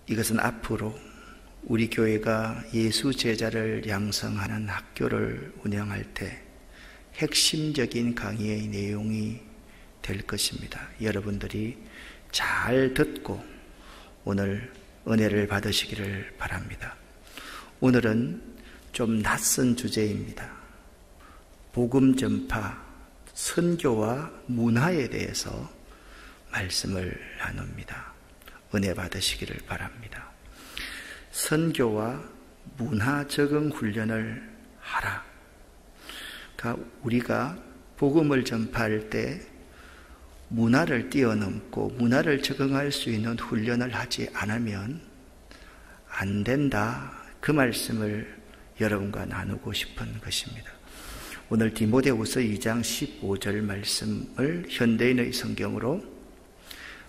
이것은 앞으로 우리 교회가 예수 제자를 양성하는 학교를 운영할 때 핵심적인 강의의 내용이 될 것입니다. 여러분들이 잘 듣고 오늘 은혜를 받으시기를 바랍니다. 오늘은 좀 낯선 주제입니다. 복음 전파, 선교와 문화에 대해서 말씀을 나눕니다. 은혜 받으시기를 바랍니다. 선교와 문화 적응 훈련을 하라. 그러니까 우리가 복음을 전파할 때 문화를 뛰어넘고 문화를 적응할 수 있는 훈련을 하지 않으면 안 된다. 그 말씀을 여러분과 나누고 싶은 것입니다. 오늘 디모데후서 2장 15절 말씀을 현대인의 성경으로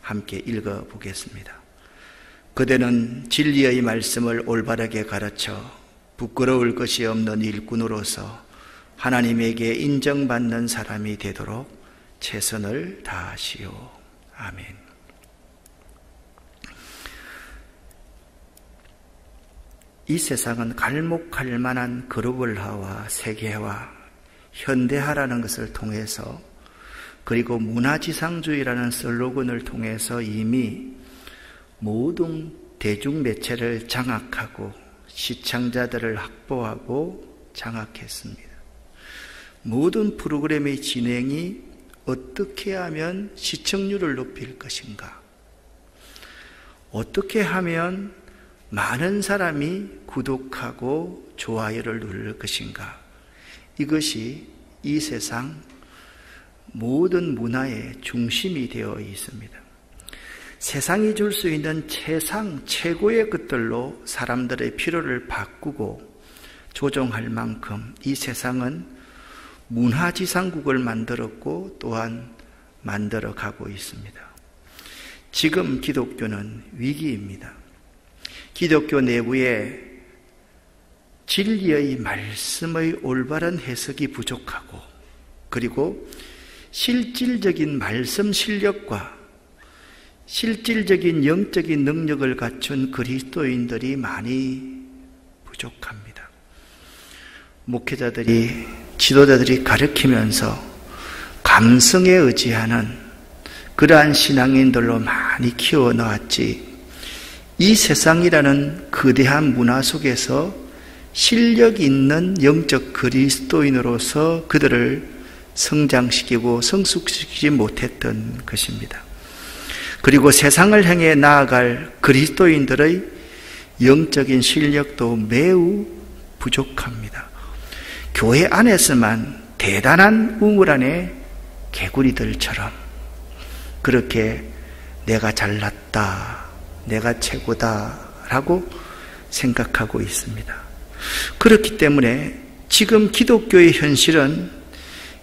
함께 읽어보겠습니다. 그대는 진리의 말씀을 올바르게 가르쳐 부끄러울 것이 없는 일꾼으로서 하나님에게 인정받는 사람이 되도록 최선을 다하시오. 아멘. 이 세상은 갈목할 만한 글로벌화와 세계화, 현대화라는 것을 통해서 그리고 문화지상주의라는 슬로건을 통해서 이미 모든 대중매체를 장악하고 시청자들을 확보하고 장악했습니다. 모든 프로그램의 진행이 어떻게 하면 시청률을 높일 것인가? 어떻게 하면 많은 사람이 구독하고 좋아요를 누를 것인가? 이것이 이 세상 모든 문화의 중심이 되어 있습니다. 세상이 줄 수 있는 최고의 것들로 사람들의 필요를 바꾸고 조정할 만큼 이 세상은 문화지상국을 만들었고 또한 만들어가고 있습니다. 지금 기독교는 위기입니다. 기독교 내부에 진리의 말씀의 올바른 해석이 부족하고 그리고 실질적인 말씀 실력과 실질적인 영적인 능력을 갖춘 그리스도인들이 많이 부족합니다. 목회자들이, 지도자들이 가르치면서 감성에 의지하는 그러한 신앙인들로 많이 키워놓았지, 이 세상이라는 거대한 문화 속에서 실력 있는 영적 그리스도인으로서 그들을 성장시키고 성숙시키지 못했던 것입니다. 그리고 세상을 향해 나아갈 그리스도인들의 영적인 실력도 매우 부족합니다. 교회 안에서만 대단한 우물 안에 개구리들처럼 그렇게 내가 잘났다, 내가 최고다 라고 생각하고 있습니다. 그렇기 때문에 지금 기독교의 현실은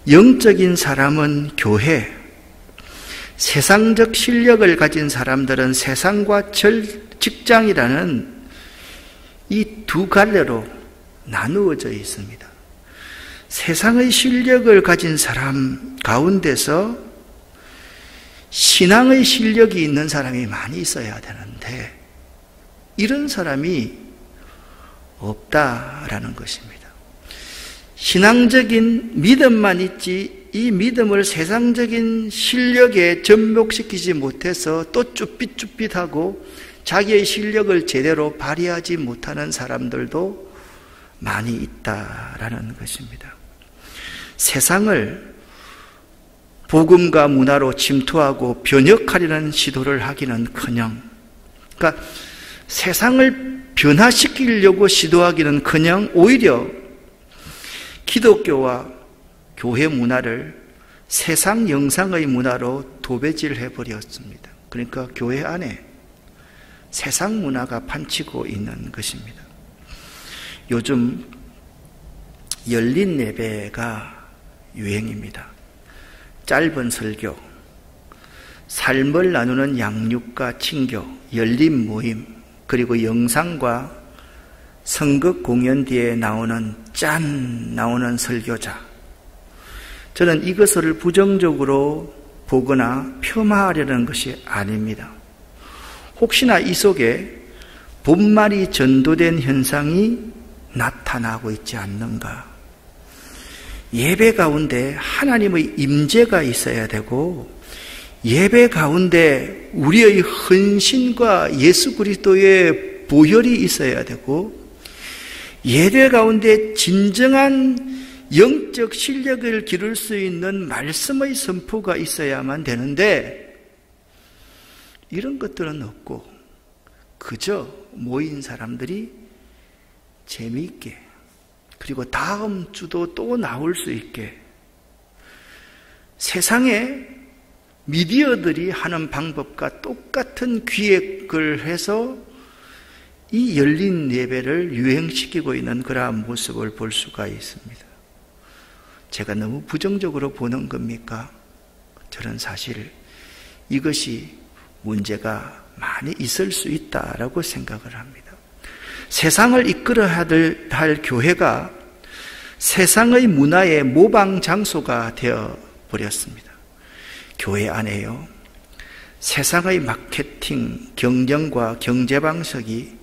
영적인 사람은 교회, 세상적 실력을 가진 사람들은 세상과 직장이라는 이 두 갈래로 나누어져 있습니다. 세상의 실력을 가진 사람 가운데서 신앙의 실력이 있는 사람이 많이 있어야 되는데 이런 사람이 없다라는 것입니다. 신앙적인 믿음만 있지 이 믿음을 세상적인 실력에 접목시키지 못해서 또 쭈삣쭈삣하고 자기의 실력을 제대로 발휘하지 못하는 사람들도 많이 있다라는 것입니다. 세상을 복음과 문화로 침투하고 변혁하려는 시도를 하기는커녕, 그러니까 세상을 변화시키려고 시도하기는커녕 오히려 기독교와 교회 문화를 세상 영상의 문화로 도배질해 버렸습니다. 그러니까 교회 안에 세상 문화가 판치고 있는 것입니다. 요즘 열린 예배가 유행입니다. 짧은 설교, 삶을 나누는 양육과 친교, 열린 모임, 그리고 영상과 선극 공연 뒤에 나오는 설교자. 저는 이것을 부정적으로 보거나 폄하하려는 것이 아닙니다. 혹시나 이 속에 본말이 전도된 현상이 나타나고 있지 않는가? 예배 가운데 하나님의 임재가 있어야 되고, 예배 가운데 우리의 헌신과 예수 그리스도의 보혈이 있어야 되고, 예배 가운데 진정한 영적 실력을 기를 수 있는 말씀의 선포가 있어야만 되는데, 이런 것들은 없고 그저 모인 사람들이 재미있게, 그리고 다음 주도 또 나올 수 있게 세상에 미디어들이 하는 방법과 똑같은 기획을 해서 이 열린 예배를 유행시키고 있는 그러한 모습을 볼 수가 있습니다. 제가 너무 부정적으로 보는 겁니까? 저는 사실 이것이 문제가 많이 있을 수 있다라고 생각을 합니다. 세상을 이끌어야 할 교회가 세상의 문화의 모방 장소가 되어 버렸습니다. 교회 안에요, 세상의 마케팅, 경쟁과 경제 방식이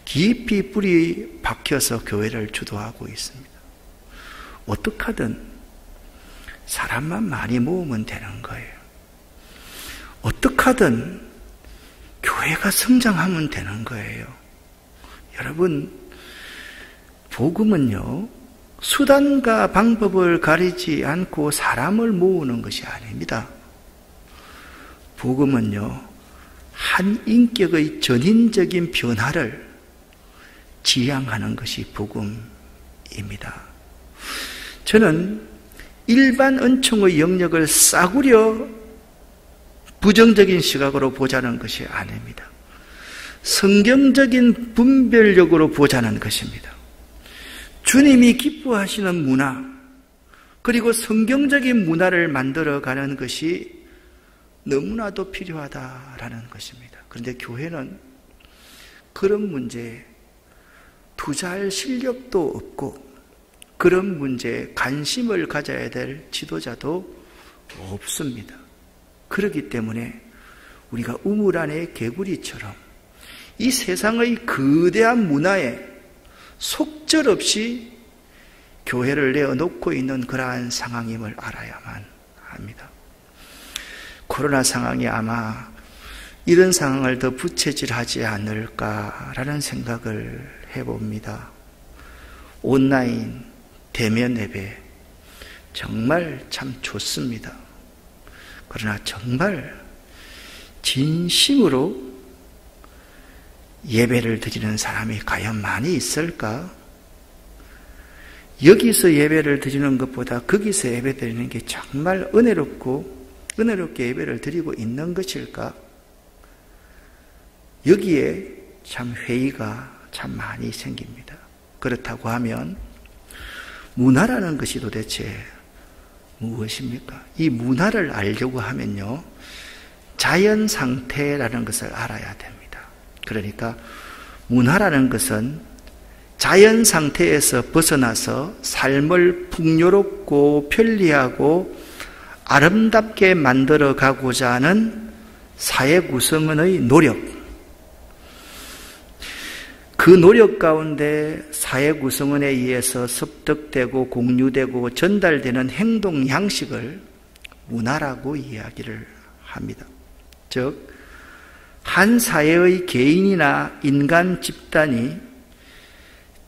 깊이 뿌리 박혀서 교회를 주도하고 있습니다. 어떻게 하든 사람만 많이 모으면 되는 거예요. 어떻게 하든 교회가 성장하면 되는 거예요. 여러분, 복음은요, 수단과 방법을 가리지 않고 사람을 모으는 것이 아닙니다. 복음은요, 한 인격의 전인적인 변화를 지향하는 것이 복음입니다. 저는 일반 은총의 영역을 싸구려 부정적인 시각으로 보자는 것이 아닙니다. 성경적인 분별력으로 보자는 것입니다. 주님이 기뻐하시는 문화, 그리고 성경적인 문화를 만들어가는 것이 너무나도 필요하다라는 것입니다. 그런데 교회는 그런 문제에 투자할 실력도 없고, 그런 문제에 관심을 가져야 될 지도자도 없습니다. 그렇기 때문에 우리가 우물 안의 개구리처럼 이 세상의 거대한 문화에 속절없이 교회를 내어놓고 있는 그러한 상황임을 알아야만 합니다. 코로나 상황이 아마 이런 상황을 더 부채질하지 않을까라는 생각을 해봅니다. 온라인 대면 예배 정말 참 좋습니다. 그러나 정말 진심으로 예배를 드리는 사람이 과연 많이 있을까? 여기서 예배를 드리는 것보다 거기서 예배 드리는 게 정말 은혜롭게 예배를 드리고 있는 것일까? 여기에 참 회의가 참 많이 생깁니다. 그렇다고 하면 문화라는 것이 도대체 무엇입니까? 이 문화를 알려고 하면요, 자연 상태라는 것을 알아야 됩니다. 그러니까 문화라는 것은 자연 상태에서 벗어나서 삶을 풍요롭고 편리하고 아름답게 만들어 가고자 하는 사회 구성원의 노력, 그 노력 가운데 사회 구성원에 의해서 습득되고 공유되고 전달되는 행동 양식을 문화라고 이야기를 합니다. 즉, 한 사회의 개인이나 인간 집단이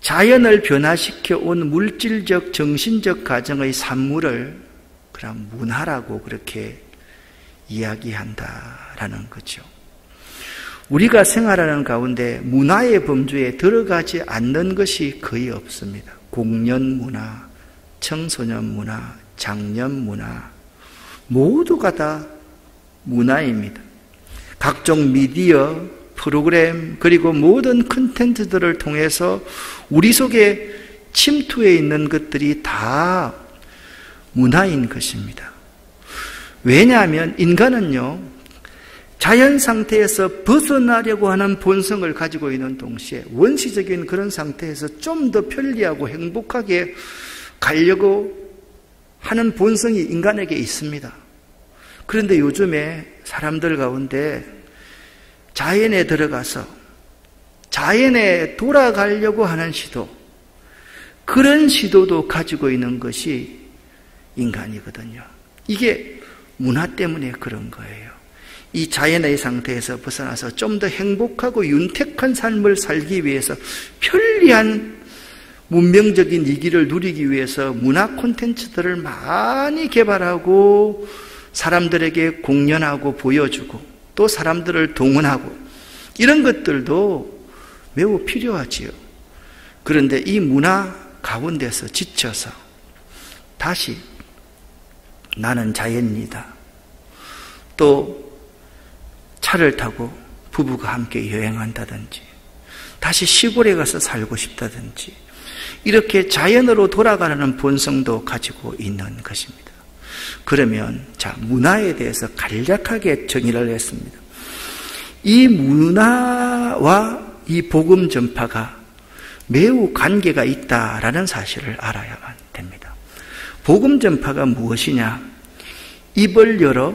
자연을 변화시켜 온 물질적, 정신적 가정의 산물을 그럼 문화라고 그렇게 이야기한다라는 거죠. 우리가 생활하는 가운데 문화의 범주에 들어가지 않는 것이 거의 없습니다. 공연 문화, 청소년 문화, 장년 문화, 모두가 다 문화입니다. 각종 미디어, 프로그램, 그리고 모든 콘텐츠들을 통해서 우리 속에 침투해 있는 것들이 다 문화인 것입니다. 왜냐하면 인간은요, 자연 상태에서 벗어나려고 하는 본성을 가지고 있는 동시에 원시적인 그런 상태에서 좀 더 편리하고 행복하게 가려고 하는 본성이 인간에게 있습니다. 그런데 요즘에 사람들 가운데 자연에 들어가서 자연에 돌아가려고 하는 시도, 그런 시도도 가지고 있는 것이 인간이거든요. 이게 문화 때문에 그런 거예요. 이 자연의 상태에서 벗어나서 좀 더 행복하고 윤택한 삶을 살기 위해서, 편리한 문명적인 이기를 누리기 위해서 문화 콘텐츠들을 많이 개발하고 사람들에게 공연하고 보여주고 또 사람들을 동원하고, 이런 것들도 매우 필요하지요. 그런데 이 문화 가운데서 지쳐서 다시 나는 자연이다, 또 차를 타고 부부가 함께 여행한다든지 다시 시골에 가서 살고 싶다든지, 이렇게 자연으로 돌아가려는 본성도 가지고 있는 것입니다. 그러면 문화에 대해서 간략하게 정의를 했습니다. 이 문화와 이 복음 전파가 매우 관계가 있다라는 사실을 알아야만 됩니다. 복음 전파가 무엇이냐? 입을 열어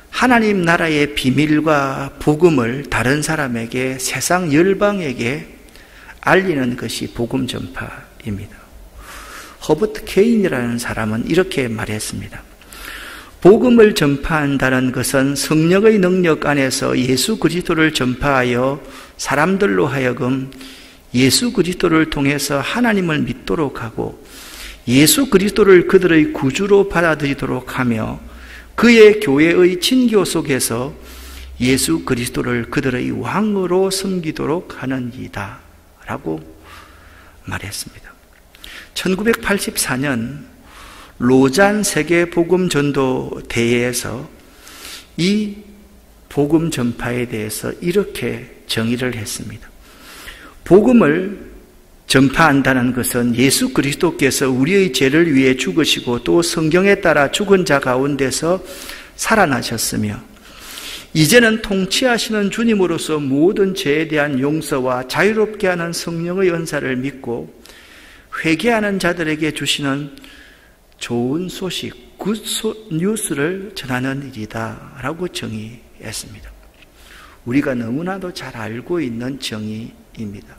하나님 나라의 비밀과 복음을 다른 사람에게, 세상 열방에게 알리는 것이 복음 전파입니다. 허버트 케인이라는 사람은 이렇게 말했습니다. 복음을 전파한다는 것은 성령의 능력 안에서 예수 그리스도를 전파하여 사람들로 하여금 예수 그리스도를 통해서 하나님을 믿도록 하고 예수 그리스도를 그들의 구주로 받아들이도록 하며 그의 교회의 친교 속에서 예수 그리스도를 그들의 왕으로 섬기도록 하는 이다 라고 말했습니다. 1984년 로잔 세계 복음 전도 대회에서 이 복음 전파에 대해서 이렇게 정의를 했습니다. 복음을 전파한다는 것은 예수 그리스도께서 우리의 죄를 위해 죽으시고 또 성경에 따라 죽은 자 가운데서 살아나셨으며 이제는 통치하시는 주님으로서 모든 죄에 대한 용서와 자유롭게 하는 성령의 은사를 믿고 회개하는 자들에게 주시는 좋은 소식, 굿 뉴스를 전하는 일이다 라고 정의했습니다. 우리가 너무나도 잘 알고 있는 정의입니다.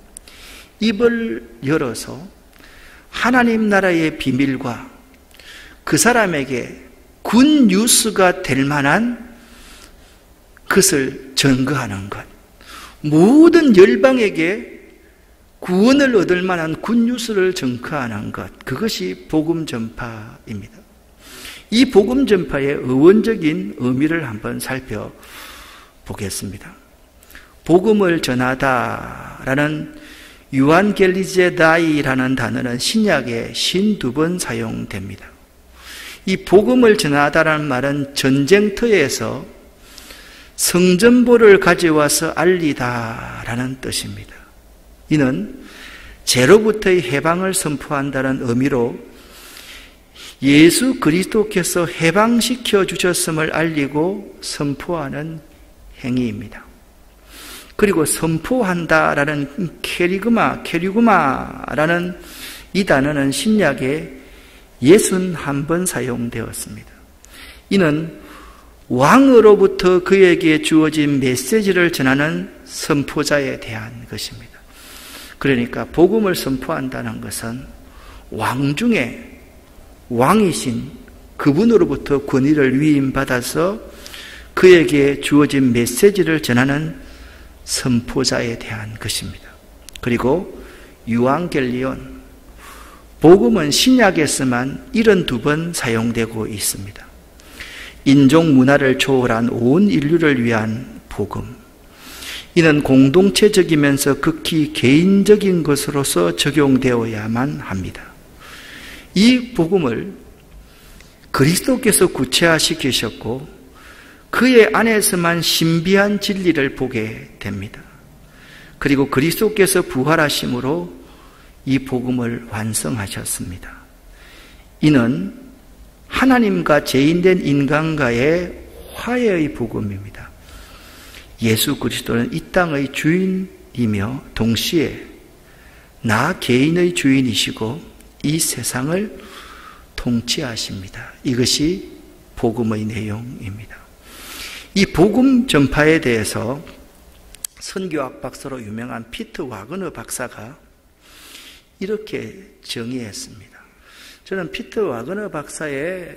입을 열어서 하나님 나라의 비밀과 그 사람에게 굿 뉴스가 될 만한 것을 전거하는 것, 모든 열방에게 구원을 얻을 만한 굿 뉴스를 전거하는 것, 그것이 복음 전파입니다. 이 복음 전파의 의원적인 의미를 한번 살펴보겠습니다. 복음을 전하다라는 유한겔리제다이라는 단어는 신약에 52번 사용됩니다. 이 복음을 전하다라는 말은 전쟁터에서 성전보를 가져와서 알리다라는 뜻입니다. 이는 죄로부터의 해방을 선포한다는 의미로 예수 그리스도께서 해방시켜 주셨음을 알리고 선포하는 행위입니다. 그리고 선포한다라는 캐리그마라는 이 단어는 신약에 61번 사용되었습니다. 이는 왕으로부터 그에게 주어진 메시지를 전하는 선포자에 대한 것입니다. 그러니까 복음을 선포한다는 것은 왕 중에 왕이신 그분으로부터 권위를 위임받아서 그에게 주어진 메시지를 전하는 선포자에 대한 것입니다. 그리고 유앙겔리온, 복음은 신약에서만 72번 사용되고 있습니다. 인종 문화를 초월한 온 인류를 위한 복음, 이는 공동체적이면서 극히 개인적인 것으로서 적용되어야만 합니다. 이 복음을 그리스도께서 구체화시키셨고 그의 안에서만 신비한 진리를 보게 됩니다. 그리고 그리스도께서 부활하심으로 이 복음을 완성하셨습니다. 이는 하나님과 죄인된 인간과의 화해의 복음입니다. 예수 그리스도는 이 땅의 주인이며 동시에 나 개인의 주인이시고 이 세상을 통치하십니다. 이것이 복음의 내용입니다. 이 복음 전파에 대해서 선교학 박사로 유명한 피터 와그너 박사가 이렇게 정의했습니다. 저는 피터 와그너 박사의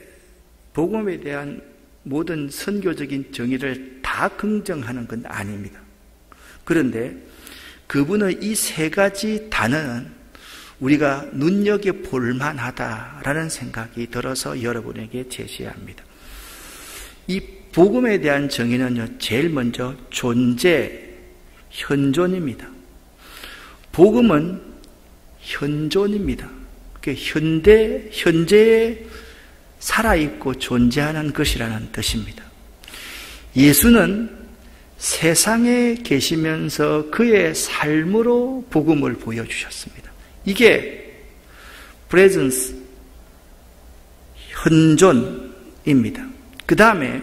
복음에 대한 모든 선교적인 정의를 다 긍정하는 건 아닙니다. 그런데 그분의 이 세 가지 단어는 우리가 눈여겨볼 만하다라는 생각이 들어서 여러분에게 제시합니다. 이 복음에 대한 정의는요, 제일 먼저 존재, 현존입니다. 복음은 현존입니다. 현재에 살아있고 존재하는 것이라는 뜻입니다. 예수는 세상에 계시면서 그의 삶으로 복음을 보여주셨습니다. 이게 presence, 현존입니다. 그 다음에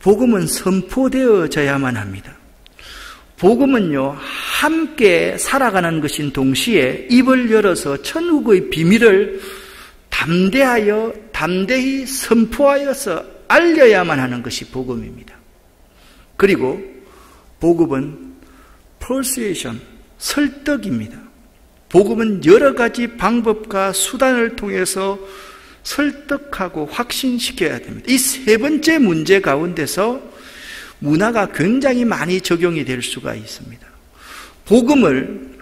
복음은 선포되어져야만 합니다. 복음은요, 함께 살아가는 것인 동시에 입을 열어서 천국의 비밀을 담대히 선포하여서 알려야만 하는 것이 복음입니다. 그리고 복음은 persuasion, 설득입니다. 복음은 여러 가지 방법과 수단을 통해서 설득하고 확신시켜야 됩니다. 이 세 번째 문제 가운데서 문화가 굉장히 많이 적용이 될 수가 있습니다. 복음을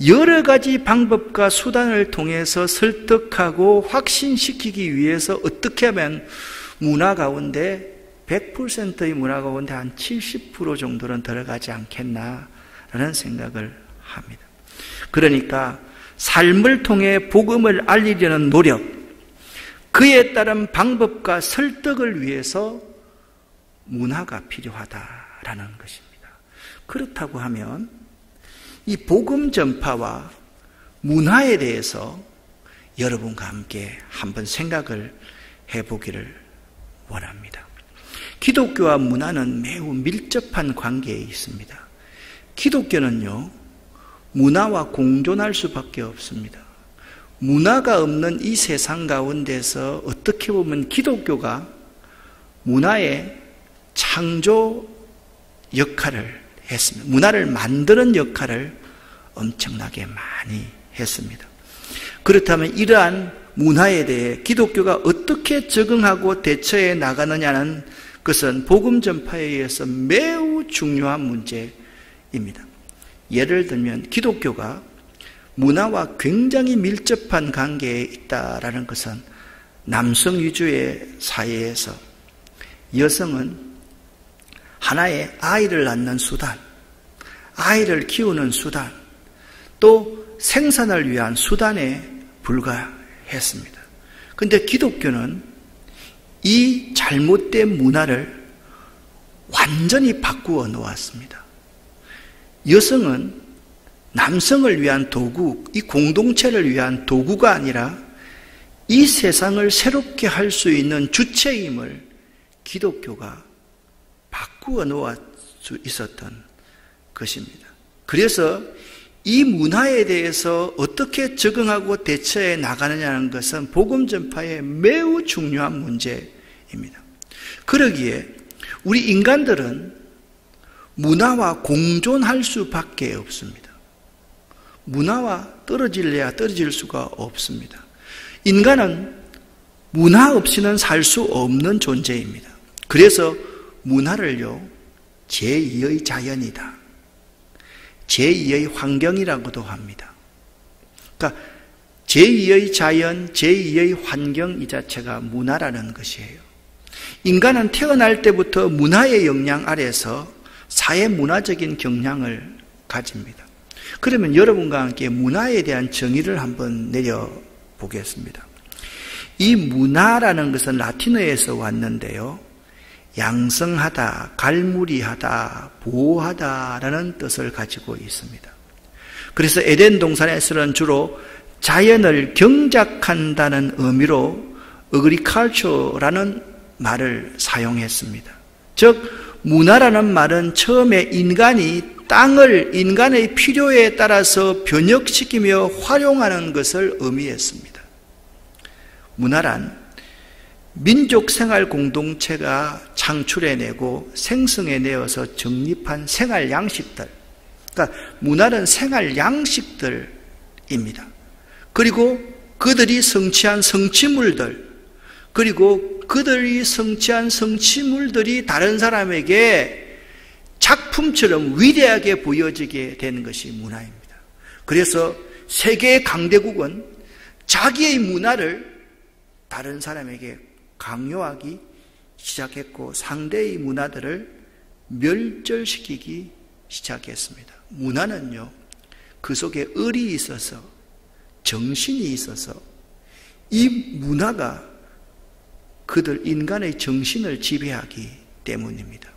여러 가지 방법과 수단을 통해서 설득하고 확신시키기 위해서 어떻게 하면 문화 가운데 100%의 문화 가운데 한 70% 정도는 들어가지 않겠나라는 생각을 합니다. 그러니까 삶을 통해 복음을 알리려는 노력, 그에 따른 방법과 설득을 위해서 문화가 필요하다라는 것입니다. 그렇다고 하면 이 복음 전파와 문화에 대해서 여러분과 함께 한번 생각을 해보기를 원합니다. 기독교와 문화는 매우 밀접한 관계에 있습니다. 기독교는요, 문화와 공존할 수밖에 없습니다. 문화가 없는 이 세상 가운데서 어떻게 보면 기독교가 문화의 창조 역할을 했습니다. 문화를 만드는 역할을 엄청나게 많이 했습니다. 그렇다면 이러한 문화에 대해 기독교가 어떻게 적응하고 대처해 나가느냐는 것은 복음 전파에 의해서 매우 중요한 문제입니다. 예를 들면 기독교가 문화와 굉장히 밀접한 관계에 있다라는 것은 남성 위주의 사회에서 여성은 하나의 아이를 낳는 수단, 아이를 키우는 수단, 또 생산을 위한 수단에 불과했습니다. 그런데 기독교는 이 잘못된 문화를 완전히 바꾸어 놓았습니다. 여성은 남성을 위한 도구, 이 공동체를 위한 도구가 아니라 이 세상을 새롭게 할 수 있는 주체임을 기독교가 바꾸어 놓을 수 있었던 것입니다. 그래서 이 문화에 대해서 어떻게 적응하고 대처해 나가느냐는 것은 복음 전파의 매우 중요한 문제입니다. 그러기에 우리 인간들은 문화와 공존할 수밖에 없습니다. 문화와 떨어질래야 떨어질 수가 없습니다. 인간은 문화 없이는 살 수 없는 존재입니다. 그래서 문화를요, 제2의 자연이다, 제2의 환경이라고도 합니다. 그러니까 제2의 자연, 제2의 환경 이 자체가 문화라는 것이에요. 인간은 태어날 때부터 문화의 영향 아래서 사회문화적인 경향을 가집니다. 그러면 여러분과 함께 문화에 대한 정의를 한번 내려보겠습니다. 이 문화라는 것은 라틴어에서 왔는데요, 양성하다, 갈무리하다, 보호하다라는 뜻을 가지고 있습니다. 그래서 에덴 동산에서는 주로 자연을 경작한다는 의미로 agriculture라는 말을 사용했습니다. 즉 문화라는 말은 처음에 인간이 땅을 인간의 필요에 따라서 변혁시키며 활용하는 것을 의미했습니다. 문화란 민족 생활 공동체가 창출해내고 생성해내어서 정립한 생활 양식들, 그러니까 문화는 생활 양식들입니다. 그리고 그들이 성취한 성취물들, 그리고 그들이 성취한 성취물들이 다른 사람에게 작품처럼 위대하게 보여지게 되는 것이 문화입니다. 그래서 세계의 강대국은 자기의 문화를 다른 사람에게 강요하기 시작했고 상대의 문화들을 멸절시키기 시작했습니다. 문화는요, 그 속에 을이 있어서 정신이 있어서 이 문화가 그들 인간의 정신을 지배하기 때문입니다.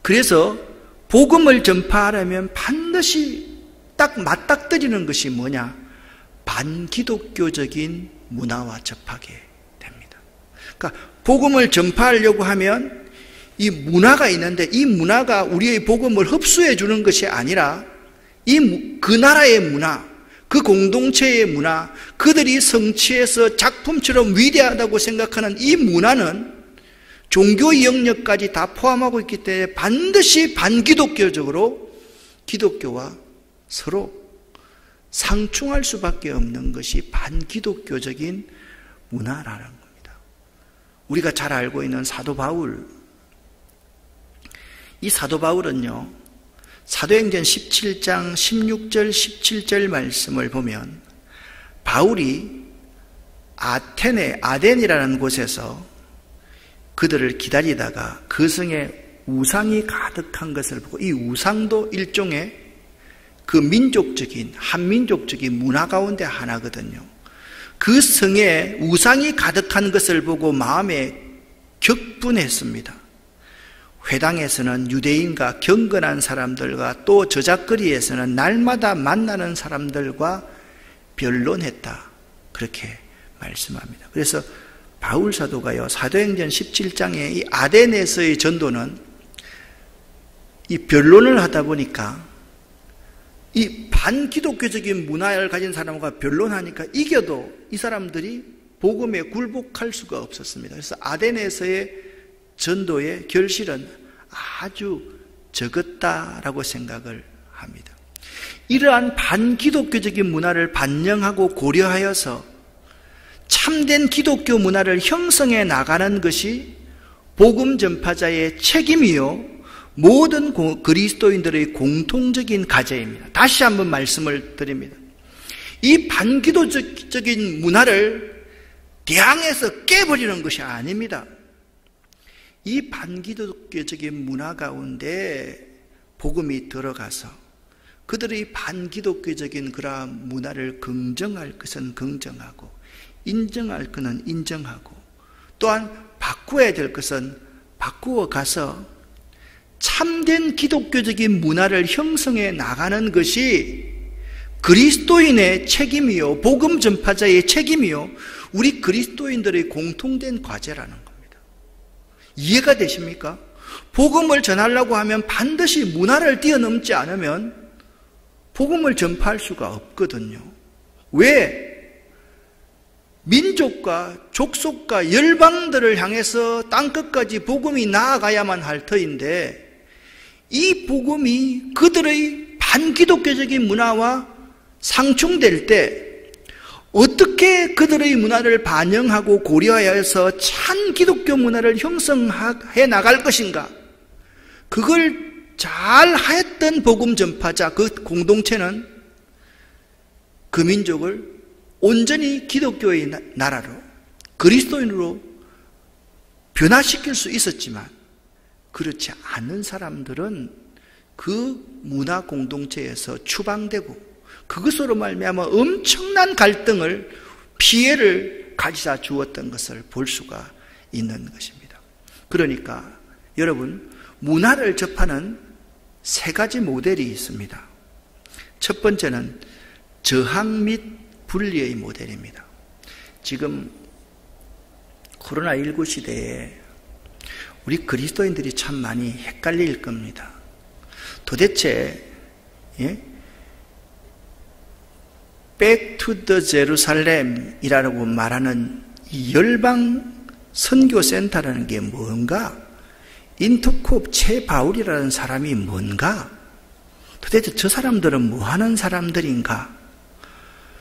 그래서 복음을 전파하려면 반드시 딱 맞닥뜨리는 것이 뭐냐? 반기독교적인 문화와 접하게 됩니다. 그러니까 복음을 전파하려고 하면 이 문화가 있는데 이 문화가 우리의 복음을 흡수해 주는 것이 아니라 그 나라의 문화, 그 공동체의 문화, 그들이 성취해서 작품처럼 위대하다고 생각하는 이 문화는 종교의 영역까지 다 포함하고 있기 때문에 반드시 반기독교적으로 기독교와 서로 상충할 수밖에 없는 것이 반기독교적인 문화라는 겁니다. 우리가 잘 알고 있는 사도 바울, 이 사도 바울은요, 사도행전 17장 16절 17절 말씀을 보면 바울이 아덴이라는 곳에서 그들을 기다리다가 그 성에 우상이 가득한 것을 보고, 이 우상도 일종의 그 민족적인 한민족적인 문화 가운데 하나거든요. 그 성에 우상이 가득한 것을 보고 마음에 격분했습니다. 회당에서는 유대인과 경건한 사람들과 또 저작거리에서는 날마다 만나는 사람들과 변론했다, 그렇게 말씀합니다. 그래서 바울 사도가요, 사도행전 17장의 이 아덴에서의 전도는 이 변론을 하다 보니까 이 반기독교적인 문화를 가진 사람과 변론하니까 이겨도 이 사람들이 복음에 굴복할 수가 없었습니다. 그래서 아덴에서의 전도의 결실은 아주 적었다라고 생각을 합니다. 이러한 반기독교적인 문화를 반영하고 고려하여서 참된 기독교 문화를 형성해 나가는 것이 복음 전파자의 책임이요, 모든 그리스도인들의 공통적인 과제입니다. 다시 한번 말씀을 드립니다. 이 반기독적인 문화를 대항해서 깨버리는 것이 아닙니다. 이 반기독교적인 문화 가운데 복음이 들어가서 그들의 반기독교적인 그러한 문화를 긍정할 것은 긍정하고 인정할 것은 인정하고 또한 바꾸어야 될 것은 바꾸어 가서 참된 기독교적인 문화를 형성해 나가는 것이 그리스도인의 책임이요, 복음 전파자의 책임이요, 우리 그리스도인들의 공통된 과제라는 겁니다. 이해가 되십니까? 복음을 전하려고 하면 반드시 문화를 뛰어넘지 않으면 복음을 전파할 수가 없거든요. 왜? 민족과 족속과 열방들을 향해서 땅끝까지 복음이 나아가야만 할 터인데 이 복음이 그들의 반기독교적인 문화와 상충될 때 어떻게 그들의 문화를 반영하고 고려하여서 참 기독교 문화를 형성해 나갈 것인가? 그걸 잘 하였던 복음 전파자, 그 공동체는 그 민족을 온전히 기독교의 나라로, 그리스도인으로 변화시킬 수 있었지만 그렇지 않은 사람들은 그 문화 공동체에서 추방되고 그것으로 말미암아 엄청난 갈등을, 피해를 가져다 주었던 것을 볼 수가 있는 것입니다. 그러니까 여러분, 문화를 접하는 세 가지 모델이 있습니다. 첫 번째는 저항 및 분리의 모델입니다. 지금 코로나19 시대에 우리 그리스도인들이 참 많이 헷갈릴 겁니다. 도대체 Back to the Jerusalem이라고 말하는 이 열방 선교센터라는 게 뭔가? 인터콥 최바울이라는 사람이 뭔가? 도대체 저 사람들은 뭐 하는 사람들인가?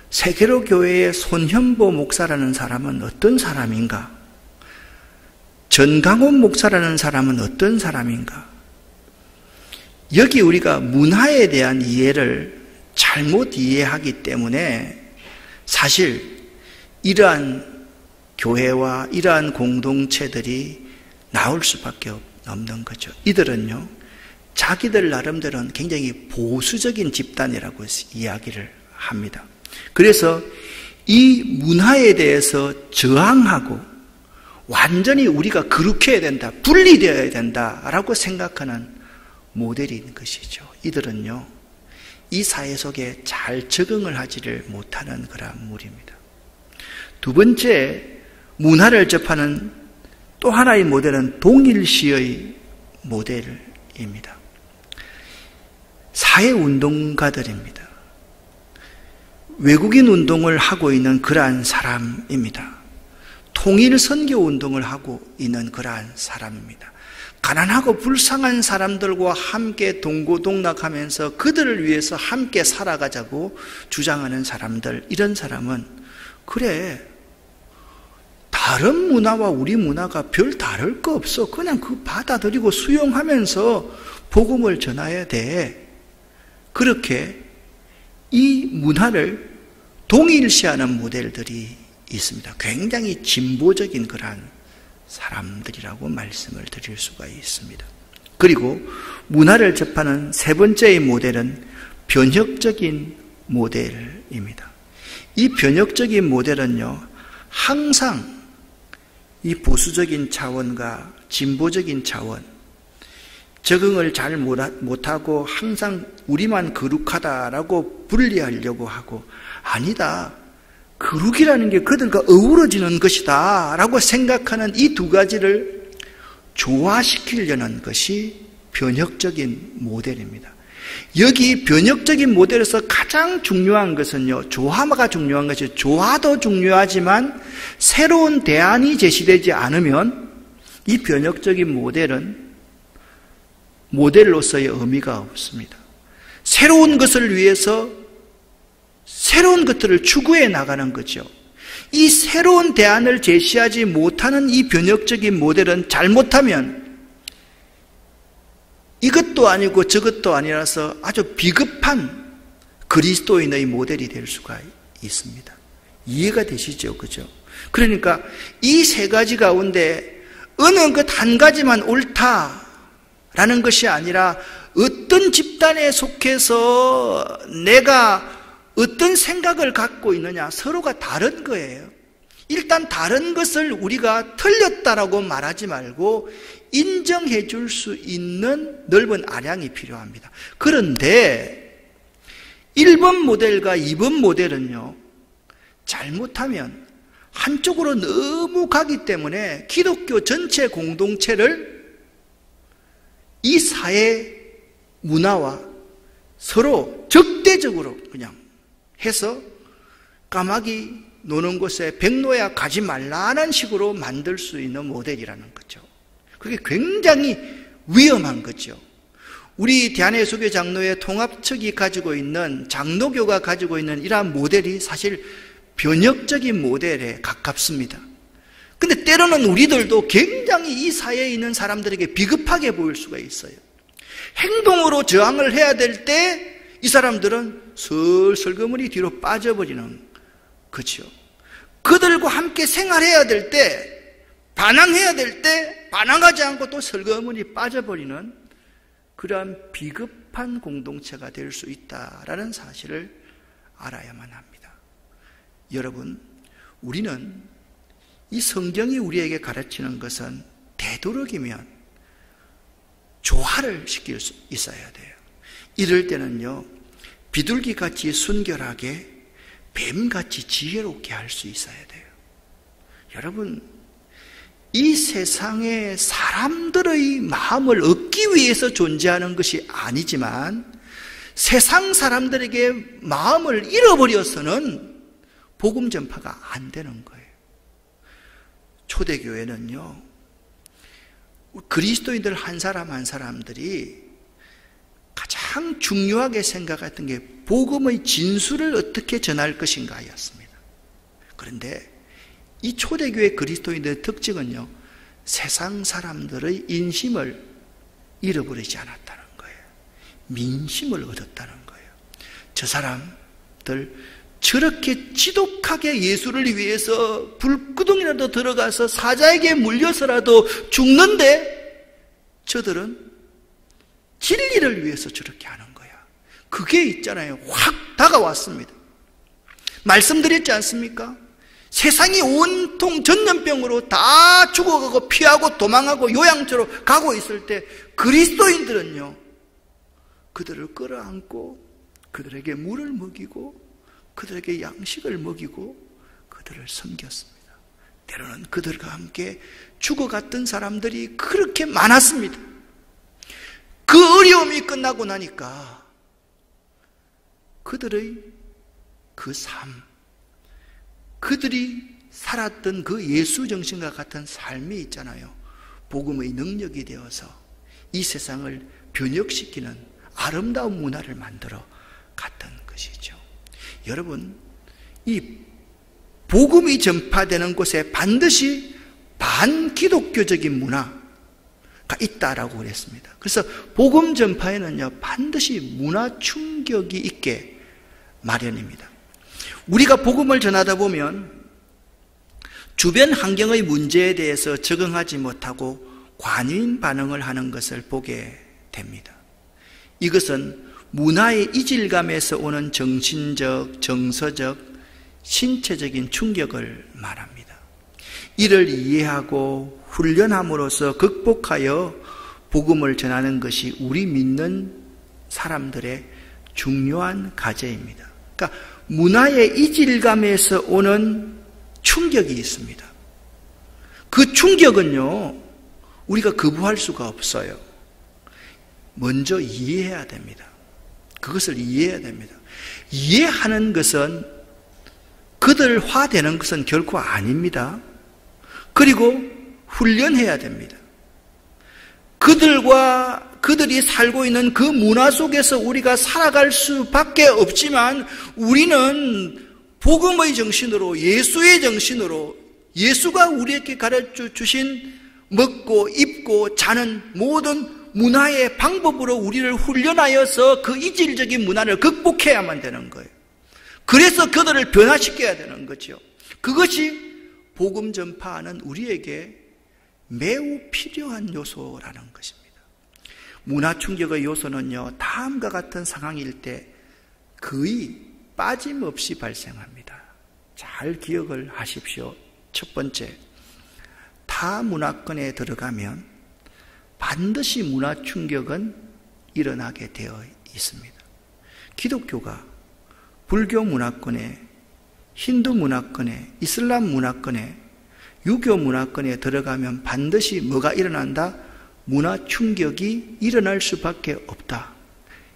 세계로 교회의 손현보 목사라는 사람은 어떤 사람인가? 전강원 목사라는 사람은 어떤 사람인가? 여기 우리가 문화에 대한 이해를 잘못 이해하기 때문에 사실 이러한 교회와 이러한 공동체들이 나올 수밖에 없는 거죠. 이들은요, 자기들 나름대로는 굉장히 보수적인 집단이라고 이야기를 합니다. 그래서 이 문화에 대해서 저항하고 완전히 우리가 거룩해야 된다, 분리되어야 된다라고 생각하는 모델인 것이죠. 이들은요, 이 사회 속에 잘 적응을 하지를 못하는 그런 무리입니다. 두 번째, 문화를 접하는 또 하나의 모델은 동일시의 모델입니다. 사회운동가들입니다. 외국인 운동을 하고 있는 그러한 사람입니다. 통일선교운동을 하고 있는 그러한 사람입니다. 가난하고 불쌍한 사람들과 함께 동고동락하면서 그들을 위해서 함께 살아가자고 주장하는 사람들, 이런 사람은 그래, 다른 문화와 우리 문화가 별 다를 거 없어. 그냥 그 받아들이고 수용하면서 복음을 전해야 돼. 그렇게 이 문화를 동일시하는 모델들이 있습니다. 굉장히 진보적인 그러한 사람들이라고 말씀을 드릴 수가 있습니다. 그리고 문화를 접하는 세 번째의 모델은 변혁적인 모델입니다. 이 변혁적인 모델은요, 항상 이 보수적인 차원과 진보적인 차원, 적응을 잘 못하고 항상 우리만 거룩하다라고 분리하려고 하고, 아니다, 거룩이라는 게 그들과 어우러지는 것이다 라고 생각하는 이 두 가지를 조화시키려는 것이 변혁적인 모델입니다. 여기 변혁적인 모델에서 가장 중요한 것은요, 조화가 중요한 것이죠. 조화도 중요하지만 새로운 대안이 제시되지 않으면 이 변혁적인 모델은 모델로서의 의미가 없습니다. 새로운 것을 위해서 새로운 것들을 추구해 나가는 거죠. 이 새로운 대안을 제시하지 못하는 이 변혁적인 모델은 잘못하면 이것도 아니고 저것도 아니라서 아주 비겁한 그리스도인의 모델이 될 수가 있습니다. 이해가 되시죠? 그죠? 그러니까 이 세 가지 가운데 어느 것 한 가지만 옳다라는 것이 아니라 어떤 집단에 속해서 내가 어떤 생각을 갖고 있느냐, 서로가 다른 거예요. 일단 다른 것을 우리가 틀렸다라고 말하지 말고 인정해 줄 수 있는 넓은 아량이 필요합니다. 그런데 1번 모델과 2번 모델은요, 잘못하면 한쪽으로 너무 가기 때문에 기독교 전체 공동체를 이 사회 문화와 서로 적대적으로 그냥 해서 까마귀 노는 곳에 백로야 가지 말라는 식으로 만들 수 있는 모델이라는 거죠. 그게 굉장히 위험한 거죠. 우리 대한예수교 장로회 통합측이 가지고 있는, 장로교가 가지고 있는 이러한 모델이 사실 변혁적인 모델에 가깝습니다. 근데 때로는 우리들도 굉장히 이 사회에 있는 사람들에게 비겁하게 보일 수가 있어요. 행동으로 저항을 해야 될 때 이 사람들은 슬슬그머니 뒤로 빠져버리는 거죠. 그들과 함께 생활해야 될 때, 반항해야 될 때 반항하지 않고 또 슬그머니 빠져버리는 그러한 비겁한 공동체가 될 수 있다라는 사실을 알아야만 합니다. 여러분, 우리는 이 성경이 우리에게 가르치는 것은 되도록이면 조화를 시킬 수 있어야 돼요. 이럴 때는요, 비둘기같이 순결하게, 뱀같이 지혜롭게 할 수 있어야 돼요. 여러분, 이 세상에 사람들의 마음을 얻기 위해서 존재하는 것이 아니지만 세상 사람들에게 마음을 잃어버려서는 복음 전파가 안 되는 거예요. 초대교회는요, 그리스도인들 한 사람 한 사람들이 가장 가장 중요하게 생각했던 게 복음의 진수를 어떻게 전할 것인가였습니다. 그런데 이 초대교회 그리스도인들의 특징은요, 세상 사람들의 인심을 잃어버리지 않았다는 거예요. 민심을 얻었다는 거예요. 저 사람들 저렇게 지독하게 예수를 위해서 불구덩이라도 들어가서 사자에게 물려서라도 죽는데 저들은 진리를 위해서 저렇게 하는 거야. 그게 있잖아요. 확 다가왔습니다. 말씀드렸지 않습니까? 세상이 온통 전염병으로 다 죽어가고 피하고 도망하고 요양처로 가고 있을 때 그리스도인들은요, 그들을 끌어안고 그들에게 물을 먹이고 그들에게 양식을 먹이고 그들을 섬겼습니다. 때로는 그들과 함께 죽어갔던 사람들이 그렇게 많았습니다. 그 어려움이 끝나고 나니까 그들의 그 삶, 그들이 살았던 그 예수 정신과 같은 삶이 있잖아요. 복음의 능력이 되어서 이 세상을 변혁시키는 아름다운 문화를 만들어 갔던 것이죠. 여러분, 이 복음이 전파되는 곳에 반드시 반기독교적인 문화가 있다라고 그랬습니다. 그래서 복음 전파에는요, 반드시 문화 충격이 있게 마련입니다. 우리가 복음을 전하다 보면 주변 환경의 문제에 대해서 적응하지 못하고 관인 반응을 하는 것을 보게 됩니다. 이것은 문화의 이질감에서 오는 정신적, 정서적, 신체적인 충격을 말합니다. 이를 이해하고 훈련함으로써 극복하여 복음을 전하는 것이 우리 믿는 사람들의 중요한 과제입니다. 그러니까 문화의 이질감에서 오는 충격이 있습니다. 그 충격은요, 우리가 거부할 수가 없어요. 먼저 이해해야 됩니다. 그것을 이해해야 됩니다. 이해하는 것은 그들화되는 것은 결코 아닙니다. 그리고 훈련해야 됩니다. 그들이 살고 있는 그 문화 속에서 우리가 살아갈 수밖에 없지만 우리는 복음의 정신으로, 예수의 정신으로, 예수가 우리에게 가르쳐 주신 먹고 입고 자는 모든 문화의 방법으로 우리를 훈련하여서 그 이질적인 문화를 극복해야만 되는 거예요. 그래서 그들을 변화시켜야 되는 거죠. 그것이 복음 전파하는 우리에게 매우 필요한 요소라는 것입니다. 문화 충격의 요소는요, 다음과 같은 상황일 때 거의 빠짐없이 발생합니다. 잘 기억을 하십시오. 첫 번째, 타 문화권에 들어가면 반드시 문화 충격은 일어나게 되어 있습니다. 기독교가 불교 문화권에, 힌두 문화권에, 이슬람 문화권에, 유교 문화권에 들어가면 반드시 뭐가 일어난다? 문화 충격이 일어날 수밖에 없다.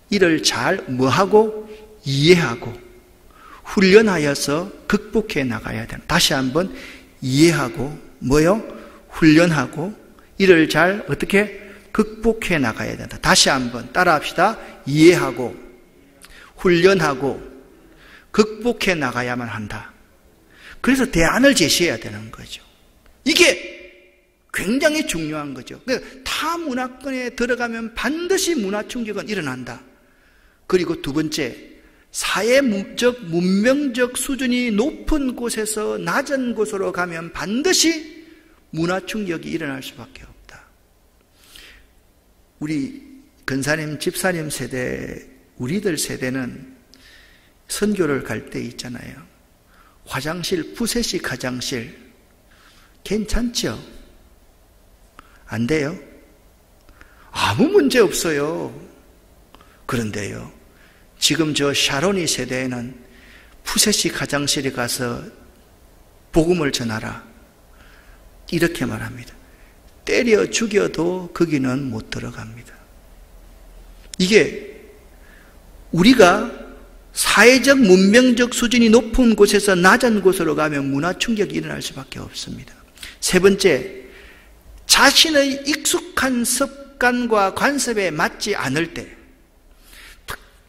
이를 잘 뭐하고? 이해하고 훈련하여서 극복해 나가야 된다. 다시 한번 이해하고 뭐요? 훈련하고 이를 잘 어떻게 극복해 나가야 된다. 다시 한번 따라합시다. 이해하고 훈련하고 극복해 나가야만 한다. 그래서 대안을 제시해야 되는 거죠. 이게 굉장히 중요한 거죠. 타 문화권에 들어가면 반드시 문화 충격은 일어난다. 그리고 두 번째, 사회적, 문명적 수준이 높은 곳에서 낮은 곳으로 가면 반드시 문화 충격이 일어날 수밖에 없다. 우리 근사님, 집사님 세대, 우리들 세대는 선교를 갈 때 있잖아요. 화장실, 푸세식 화장실 괜찮죠? 안 돼요? 아무 문제 없어요. 그런데요, 지금 저 샤로니 세대에는 푸세식 화장실에 가서 복음을 전하라 이렇게 말합니다. 때려 죽여도 거기는 못 들어갑니다. 이게 우리가 사회적, 문명적 수준이 높은 곳에서 낮은 곳으로 가면 문화 충격이 일어날 수밖에 없습니다. 세 번째, 자신의 익숙한 습관과 관습에 맞지 않을 때,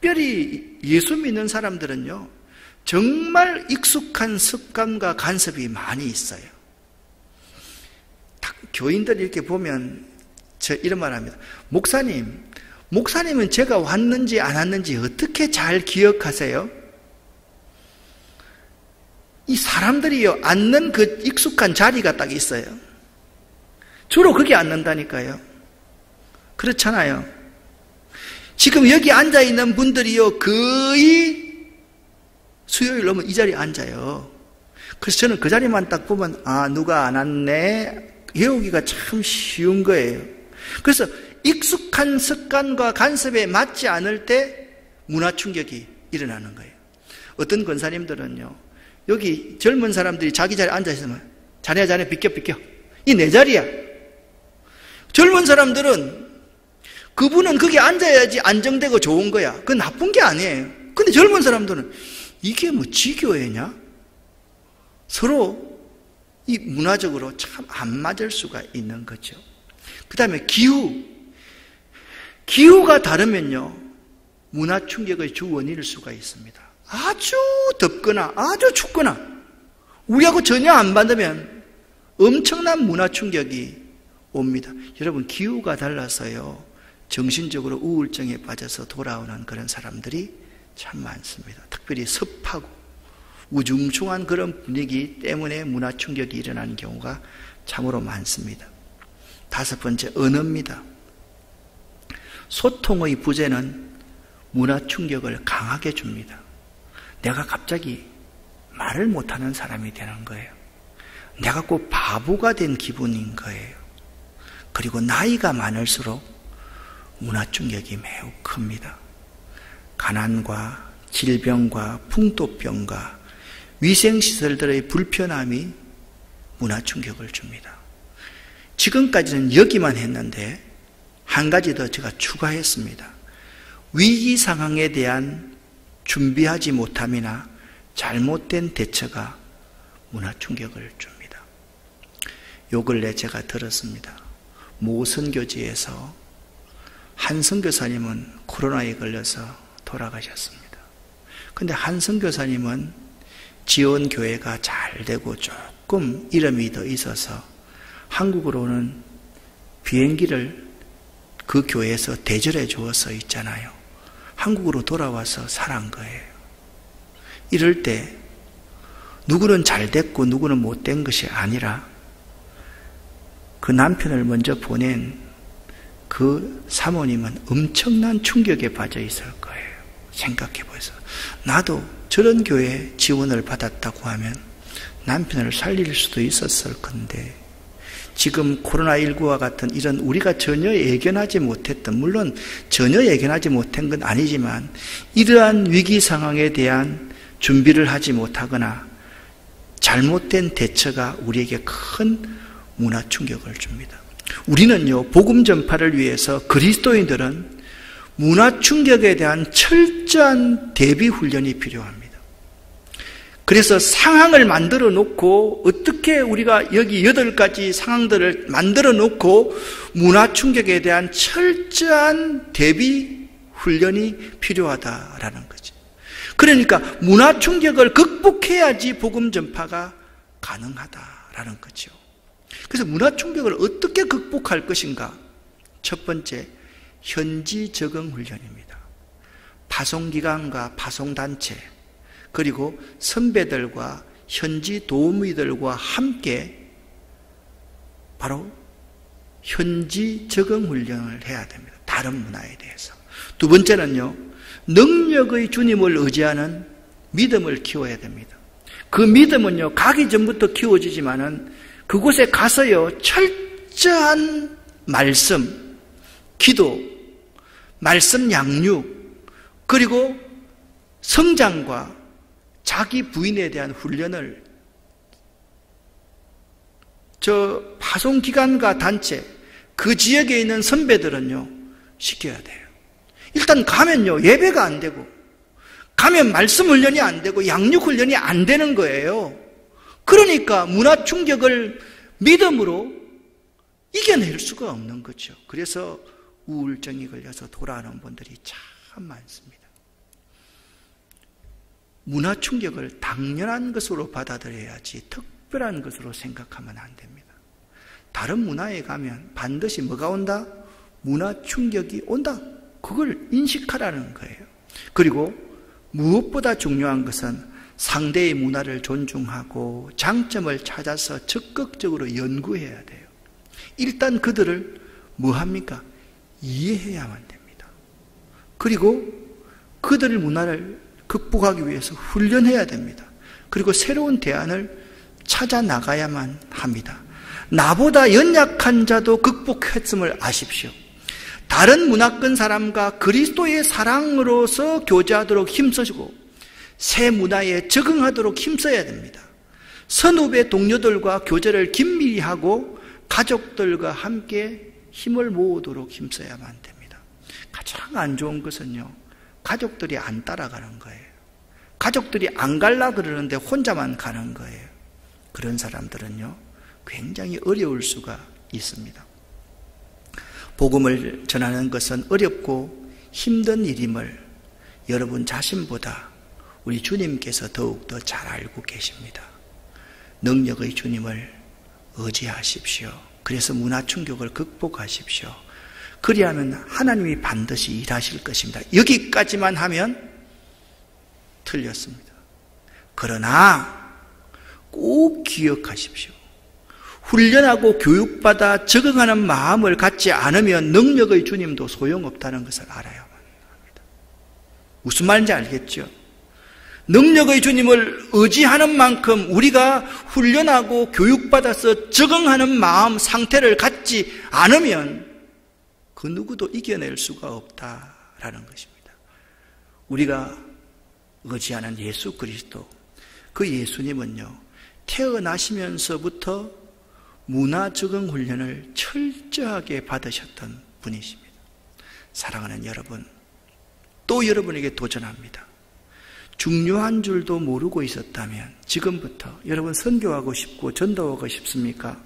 특별히 예수 믿는 사람들은요, 정말 익숙한 습관과 간섭이 많이 있어요. 교인들 이렇게 보면 저 이런 말 합니다. 목사님은 제가 왔는지 안 왔는지 어떻게 잘 기억하세요? 이 사람들이요, 앉는 그 익숙한 자리가 딱 있어요. 주로 거기 앉는다니까요. 그렇잖아요. 지금 여기 앉아있는 분들이요, 거의 수요일 오면 이 자리에 앉아요. 그래서 저는 그 자리만 딱 보면, 아, 누가 안 왔네. 외우기가 참 쉬운 거예요. 그래서 익숙한 습관과 간섭에 맞지 않을 때 문화 충격이 일어나는 거예요. 어떤 권사님들은요, 여기 젊은 사람들이 자기 자리에 앉아있으면, 자네, 비켜. 이 내 자리야. 젊은 사람들은 그분은 거기 앉아야지 안정되고 좋은 거야. 그건 나쁜 게 아니에요. 근데 젊은 사람들은 이게 뭐 지교회냐? 서로 이 문화적으로 참 안 맞을 수가 있는 거죠. 그 다음에 기후가 다르면요, 문화 충격의 주 원인일 수가 있습니다. 아주 덥거나 아주 춥거나 우리하고 전혀 안 받으면 엄청난 문화 충격이 옵니다. 여러분, 기후가 달라서요, 정신적으로 우울증에 빠져서 돌아오는 그런 사람들이 참 많습니다. 특별히 습하고 우중충한 그런 분위기 때문에 문화 충격이 일어나는 경우가 참으로 많습니다. 5번째, 언어입니다. 소통의 부재는 문화 충격을 강하게 줍니다. 내가 갑자기 말을 못하는 사람이 되는 거예요. 내가 꼭 바보가 된 기분인 거예요. 그리고 나이가 많을수록 문화 충격이 매우 큽니다. 가난과 질병과 풍토병과 위생시설들의 불편함이 문화 충격을 줍니다. 지금까지는 여기만 했는데 한 가지 더 제가 추가했습니다. 위기 상황에 대한 준비하지 못함이나 잘못된 대처가 문화 충격을 줍니다. 요 근래 제가 들었습니다. 모 선교지에서 한 선교사님은 코로나에 걸려서 돌아가셨습니다. 근데 한 선교사님은 지원교회가 잘 되고 조금 이름이 더 있어서 한국으로는 비행기를 그 교회에서 대절해 주어서 있잖아요. 한국으로 돌아와서 살아간 거예요. 이럴 때 누구는 잘 됐고 누구는 못 된 것이 아니라 그 남편을 먼저 보낸 그 사모님은 엄청난 충격에 빠져 있을 거예요. 생각해 보세요. 나도 저런 교회 지원을 받았다고 하면 남편을 살릴 수도 있었을 건데, 지금 코로나19와 같은 이런 우리가 전혀 예견하지 못했던, 물론 전혀 예견하지 못한 건 아니지만 이러한 위기 상황에 대한 준비를 하지 못하거나 잘못된 대처가 우리에게 큰 문화 충격을 줍니다. 우리는요, 복음 전파를 위해서 그리스도인들은 문화 충격에 대한 철저한 대비 훈련이 필요합니다. 그래서 상황을 만들어 놓고, 어떻게 우리가 여기 8가지 상황들을 만들어 놓고 문화 충격에 대한 철저한 대비 훈련이 필요하다라는 거죠. 그러니까 문화 충격을 극복해야지 복음 전파가 가능하다라는 거죠. 그래서 문화 충격을 어떻게 극복할 것인가? 첫 번째, 현지 적응 훈련입니다. 파송기관과 파송단체, 그리고 선배들과 현지 도우미들과 함께 바로 현지 적응 훈련을 해야 됩니다. 다른 문화에 대해서. 두 번째는요, 능력의 주님을 의지하는 믿음을 키워야 됩니다. 그 믿음은요, 가기 전부터 키워지지만은 그곳에 가서요, 철저한 말씀, 기도, 말씀 양육, 그리고 성장과 자기 부인에 대한 훈련을 저 파송기관과 단체, 그 지역에 있는 선배들은요, 시켜야 돼요. 일단 가면요, 예배가 안 되고, 가면 말씀 훈련이 안 되고, 양육 훈련이 안 되는 거예요. 그러니까 문화 충격을 믿음으로 이겨낼 수가 없는 거죠. 그래서 우울증이 걸려서 돌아오는 분들이 참 많습니다. 문화 충격을 당연한 것으로 받아들여야지 특별한 것으로 생각하면 안 됩니다. 다른 문화에 가면 반드시 뭐가 온다? 문화 충격이 온다. 그걸 인식하라는 거예요. 그리고 무엇보다 중요한 것은 상대의 문화를 존중하고 장점을 찾아서 적극적으로 연구해야 돼요. 일단 그들을 뭐 합니까? 이해해야만 됩니다. 그리고 그들의 문화를 극복하기 위해서 훈련해야 됩니다. 그리고 새로운 대안을 찾아 나가야만 합니다. 나보다 연약한 자도 극복했음을 아십시오. 다른 문화권 사람과 그리스도의 사랑으로서 교제하도록 힘쓰시고 새 문화에 적응하도록 힘써야 됩니다. 선후배 동료들과 교제를 긴밀히 하고 가족들과 함께 힘을 모으도록 힘써야만 됩니다. 가장 안 좋은 것은요, 가족들이 안 따라가는 거예요. 가족들이 안 갈라 그러는데 혼자만 가는 거예요. 그런 사람들은요, 굉장히 어려울 수가 있습니다. 복음을 전하는 것은 어렵고 힘든 일임을 여러분 자신보다 우리 주님께서 더욱더 잘 알고 계십니다. 능력의 주님을 의지하십시오. 그래서 문화 충격을 극복하십시오. 그리하면 하나님이 반드시 일하실 것입니다. 여기까지만 하면 틀렸습니다. 그러나 꼭 기억하십시오. 훈련하고 교육받아 적응하는 마음을 갖지 않으면 능력의 주님도 소용없다는 것을 알아야만 합니다. 무슨 말인지 알겠죠? 능력의 주님을 의지하는 만큼 우리가 훈련하고 교육받아서 적응하는 마음 상태를 갖지 않으면 그 누구도 이겨낼 수가 없다라는 것입니다. 우리가 의지하는 예수 그리스도, 그 예수님은요, 태어나시면서부터 문화 적응 훈련을 철저하게 받으셨던 분이십니다. 사랑하는 여러분, 또 여러분에게 도전합니다. 중요한 줄도 모르고 있었다면 지금부터 여러분 선교하고 싶고 전도하고 싶습니까?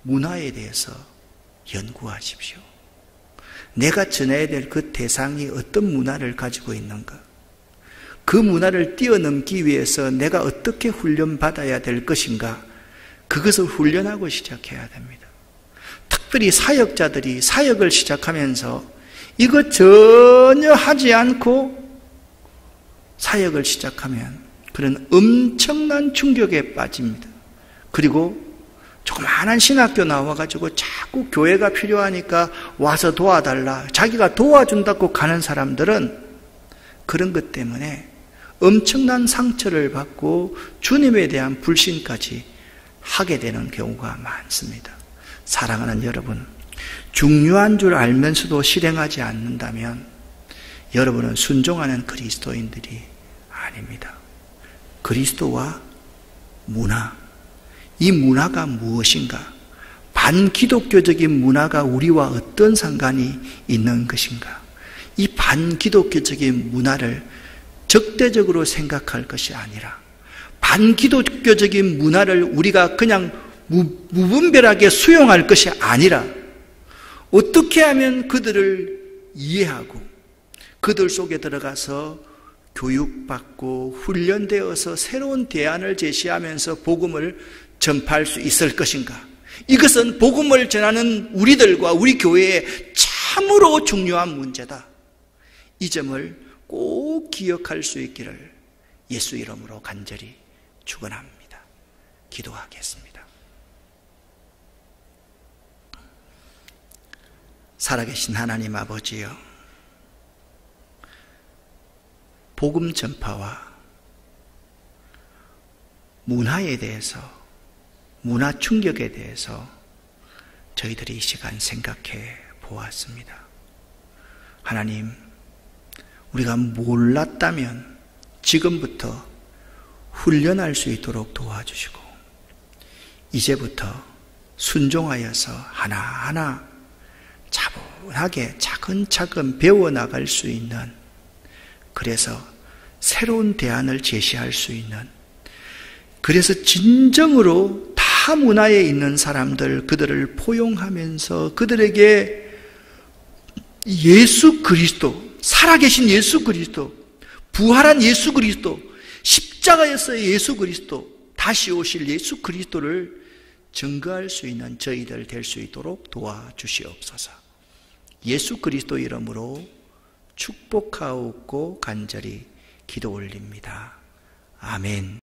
문화에 대해서 연구하십시오. 내가 전해야 될 그 대상이 어떤 문화를 가지고 있는가? 그 문화를 뛰어넘기 위해서 내가 어떻게 훈련받아야 될 것인가? 그것을 훈련하고 시작해야 됩니다. 특별히 사역자들이 사역을 시작하면서 이거 전혀 하지 않고 사역을 시작하면 그런 엄청난 충격에 빠집니다. 그리고 조그마한 신학교 나와가지고 자꾸 교회가 필요하니까 와서 도와달라, 자기가 도와준다고 가는 사람들은 그런 것 때문에 엄청난 상처를 받고 주님에 대한 불신까지 하게 되는 경우가 많습니다. 사랑하는 여러분, 중요한 줄 알면서도 실행하지 않는다면 여러분은 순종하는 그리스도인들이 아닙니다. 그리스도와 문화, 이 문화가 무엇인가? 반기독교적인 문화가 우리와 어떤 상관이 있는 것인가? 이 반기독교적인 문화를 적대적으로 생각할 것이 아니라 반기독교적인 문화를 우리가 그냥 무분별하게 수용할 것이 아니라 어떻게 하면 그들을 이해하고 그들 속에 들어가서 교육받고 훈련되어서 새로운 대안을 제시하면서 복음을 전파할 수 있을 것인가? 이것은 복음을 전하는 우리들과 우리 교회에 참으로 중요한 문제다. 이 점을 꼭 기억할 수 있기를 예수 이름으로 간절히 축원합니다. 기도하겠습니다. 살아계신 하나님 아버지여, 복음 전파와 문화에 대해서, 문화 충격에 대해서 저희들이 이 시간 생각해 보았습니다. 하나님, 우리가 몰랐다면 지금부터 훈련할 수 있도록 도와주시고 이제부터 순종하여서 하나하나 차분하게 차근차근 배워나갈 수 있는, 그래서 새로운 대안을 제시할 수 있는, 그래서 진정으로 타 문화에 있는 사람들, 그들을 포용하면서 그들에게 예수 그리스도, 살아계신 예수 그리스도, 부활한 예수 그리스도, 십자가에서의 예수 그리스도, 다시 오실 예수 그리스도를 증거할 수 있는 저희들 될 수 있도록 도와주시옵소서. 예수 그리스도 이름으로 축복하옵고 간절히 기도 올립니다. 아멘.